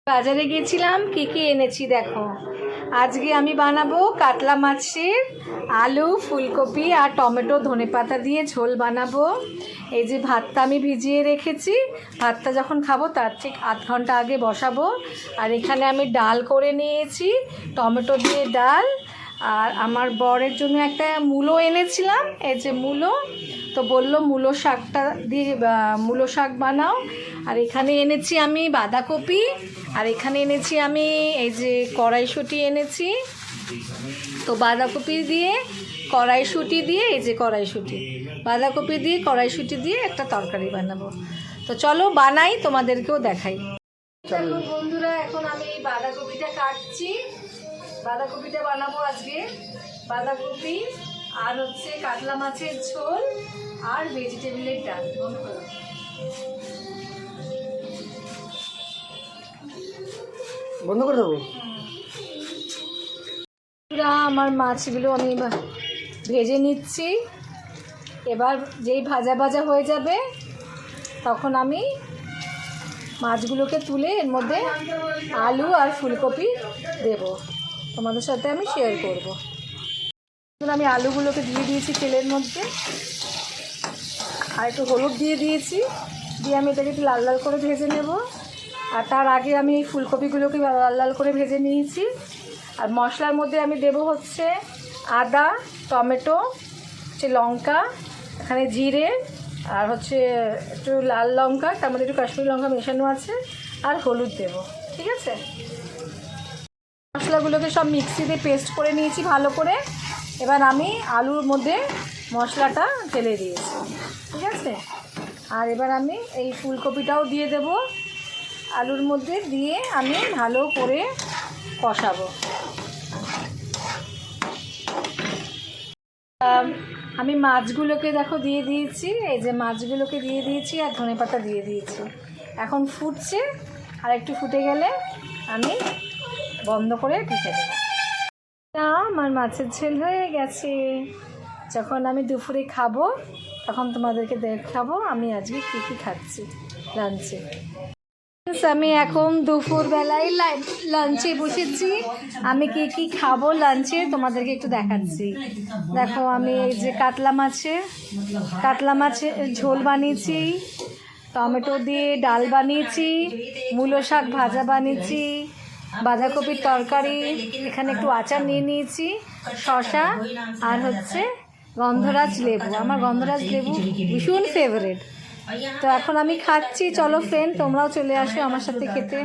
বাজারে গেছিলাম, কি কি এনেছি দেখো। আজকে আমি বানাবো কাতলা মাছের আলু, ফুলকপি আর টমেটো ধনেপাতা দিয়ে ঝোল বানাবো। এই যে ভাতটা আমি ভিজিয়ে রেখেছি, ভাতটা যখন খাবো তার ঠিক আধ ঘন্টা আগে বসাবো। আর এখানে আমি ডাল করে নিয়েছি, টমেটো দিয়ে ডাল। আর আমার বরের জন্য একটা মূলো এনেছিলাম, এই যে মূলো, তো বললো মূলো শাকটা দিয়ে মূলো শাক বানাও। আর এখানে এনেছি আমি বাঁধাকপি, আর এখানে এনেছি আমি এই যে কড়াইশুঁটি এনেছি। তো বাঁধাকপি দিয়ে কড়াইশুঁটি দিয়ে, এই যে কড়াইশুঁটি, বাঁধাকপি দিয়ে কড়াইশুঁটি দিয়ে একটা তরকারি বানাবো। তো চলো বানাই, তোমাদেরকেও দেখাই। দেখো বন্ধুরা, এখন আমি বাঁধাকপিটা কাটছি। বাঁধাকপিটা বানাবো আজকে, বাঁধাকপি আর হচ্ছে কাতলা মাছের ঝোল আর ভেজিটেবিলের ডাল। বন্ধ করে দেবো। আমার মাছগুলো আমি ভেজে নিচ্ছি। এবার যেই ভাজা ভাজা হয়ে যাবে তখন আমি মাছগুলোকে তুলে এর মধ্যে আলু আর ফুলকপি দেব, তোমাদের সাথে আমি শেয়ার করব। আমি আলুগুলোকে দিয়ে দিয়েছি তেলের মধ্যে, আর একটু হলুদ দিয়ে দিয়েছি, দিয়ে আমি এটাকে একটু লাল লাল করে ভেজে নেব। আর তার আগে আমি এই ফুলকপিগুলোকে লাল লাল করে ভেজে নিয়েছি। আর মশলার মধ্যে আমি দেব হচ্ছে আদা, টমেটো, হচ্ছে লঙ্কা, এখানে জিরে, আর হচ্ছে একটু লাল লঙ্কা, তার মধ্যে একটু কাশ্মীরি লঙ্কা মেশানো আছে, আর হলুদ দেব। ঠিক আছে, মশলাগুলোকে সব মিক্সিতে পেস্ট করে নিয়েছি ভালো করে। এবার আমি আলুর মধ্যে মশলাটা ঢেলে দিয়েছি। ঠিক আছে, আর এবার আমি এই ফুলকপিটাও দিয়ে দেব আলুর মধ্যে, দিয়ে আমি ভালো করে কষাবো। আমি মাছগুলোকে দেখো দিয়ে দিয়েছি, এই যে মাছগুলোকে দিয়ে দিয়েছি আর ধনেপাতা দিয়ে দিয়েছি। এখন ফুটছে, আর একটু ফুটে গেলে আমি বন্ধ করে ঢেকে দেবো। আমার মাছের ঝোল হয়ে গেছে। যখন আমি দুপুরে খাবো তখন তোমাদেরকে দেখাবো আমি আজকে কী কী খাচ্ছি লাঞ্চে। আমি এখন দুপুরবেলায় লাঞ্চে বসেছি। আমি কি কি খাবো লাঞ্চে তোমাদেরকে একটু দেখাচ্ছি। দেখো, আমি এই যে কাতলা মাছের ঝোল বানিয়েছি, টমেটো দিয়ে ডাল বানিয়েছি, মূলো শাক ভাজা বানিয়েছি, বাঁধাকপির তরকারি, এখানে একটু আচার নিয়ে নিয়েছি, শসা, আর হচ্ছে গন্ধরাজ লেবু। আমার গন্ধরাজ লেবু ভীষণ ফেভারিট। তো এখন আমি খাচ্ছি। চলো ফ্রেন্ড, তোমরাও চলে আসো আমার সাথে খেতে।